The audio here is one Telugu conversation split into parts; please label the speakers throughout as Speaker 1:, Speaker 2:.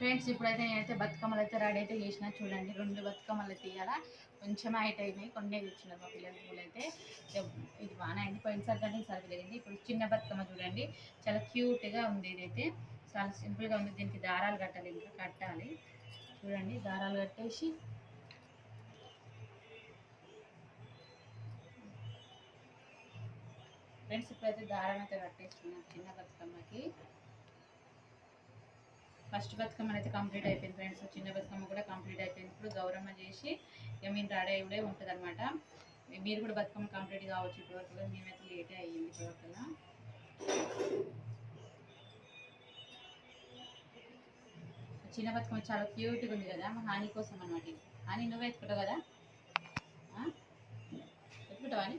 Speaker 1: ఫ్రెండ్స్ ఇప్పుడైతే నేనైతే బతుకమ్మలు అయితే రెడీ అయితే చేసిన చూడండి. 2 బతుకమ్మలు అయితే ఇవ్వాల కొంచెం హైట్ అయినాయి, కొన్ని తెచ్చినారు మా పిల్లల పూలు అయితే. ఇది బాగానే అయింది, పోయినసారి కంటే ఈసారి జరిగింది. ఇప్పుడు చిన్న బతుకమ్మ చూడండి, చాలా క్యూట్గా ఉంది. ఇదైతే చాలా సింపుల్గా ఉంది. దీనికి దారాలు కట్టాలి, ఇంకా కట్టాలి చూడండి. దారాలు కట్టేసి ఫ్రెండ్స్ ఇప్పుడైతే దారం అయితే కట్టేస్తున్నాం చిన్న బతుకమ్మకి. ఫస్ట్ బతుకమ్మ అయితే కంప్లీట్ అయిపోయింది ఫ్రెండ్స్, చిన్న బతుకమ్మ కూడా కంప్లీట్ అయిపోయింది. ఇప్పుడు గౌరమ్మ చేసి ఇక మేము రెడీ అయ్యే ఉంటుంది అనమాట. మీరు కూడా బతుకమ్మ కంప్లీట్ కావచ్చు. ఇప్పటివరకు మేమైతే లేటే అయ్యింది. ఇప్పటివరకు చిన్న బతుకమ్మ చాలా క్యూట్గా ఉంది కదా, మా హాని కోసం అనమాట. హాని నువ్వు ఎత్తుకుంటావు కదా, ఎత్తుకుంటావా అని.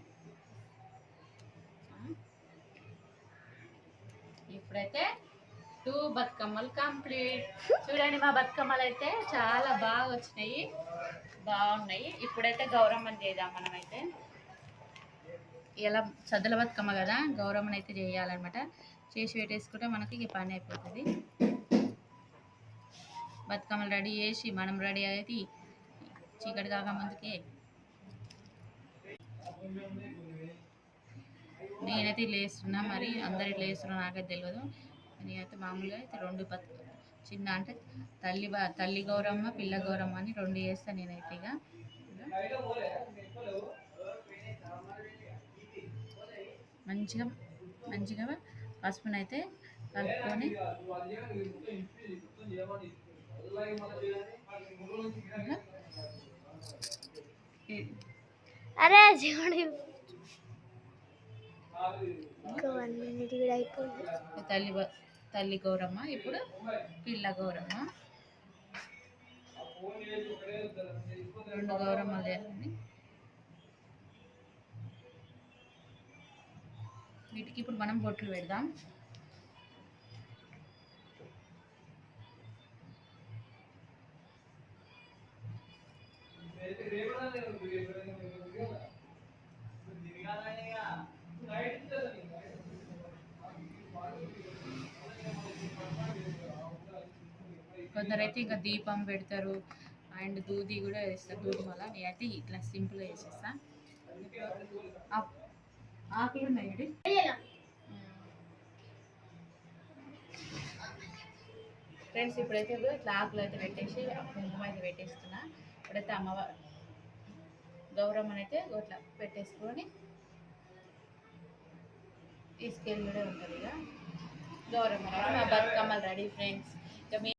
Speaker 1: ఇప్పుడైతే 2 బతుకమ్మలు కంప్లీట్. చూడండి మా బతుకమ్మలు అయితే చాలా బాగా వచ్చినాయి, బాగున్నాయి. ఇప్పుడైతే గౌరమ్మని చేద్దాం మనమైతే. ఇలా సద్దుల బతుకమ్మ కదా, గౌరమ్మని అయితే చేయాలన్నమాట. చేసి పెట్టేసుకుంటే మనకి ఇక పని అయిపోతుంది. బతుకమ్మలు రెడీ చేసి మనం రెడీ అయితే చీకటి కాక ముందుకే నేనైతే లేస్తున్నా, మరి అందరు ఇట్లా వేస్తున్నా నాకైతే తెలియదు. నేనైతే మామూలుగా అయితే 2 చిన్న అంటే తల్లి గౌరమ్మ, పిల్ల గౌరమ్మ అని 2 చేస్తాను నేనైతే. ఇక మంచిగా మంచిగా పసుపునైతే కలుపుకొని
Speaker 2: అరే
Speaker 1: తల్లి గౌరమ్మ, ఇప్పుడు పిల్ల గౌరమ్మ. 2 గౌరమ్మలు చేయండి. వీటికి ఇప్పుడు మనం బొట్లు పెడదాం. కొందరైతే ఇంకా దీపం పెడతారు అండ్ దూది కూడా వేస్తారు, దూది వల్ల. నేనైతే ఇట్లా సింపుల్గా వేసేస్తా. ఆకులు ఉన్నాయి ఫ్రెండ్స్. ఇప్పుడైతే ఇట్లా ఆకులు అయితే పెట్టేసి కుంకుమ అయితే పెట్టేస్తున్నా. ఇప్పుడైతే అమ్మవారు గౌరమ్మని అయితే ఇట్లా పెట్టేసుకొని తీసుకెళ్ళి ఉంటుంది. ఇక గౌరమ్మ బతుకమ్మలు రెడీ ఫ్రెండ్స్. ఇక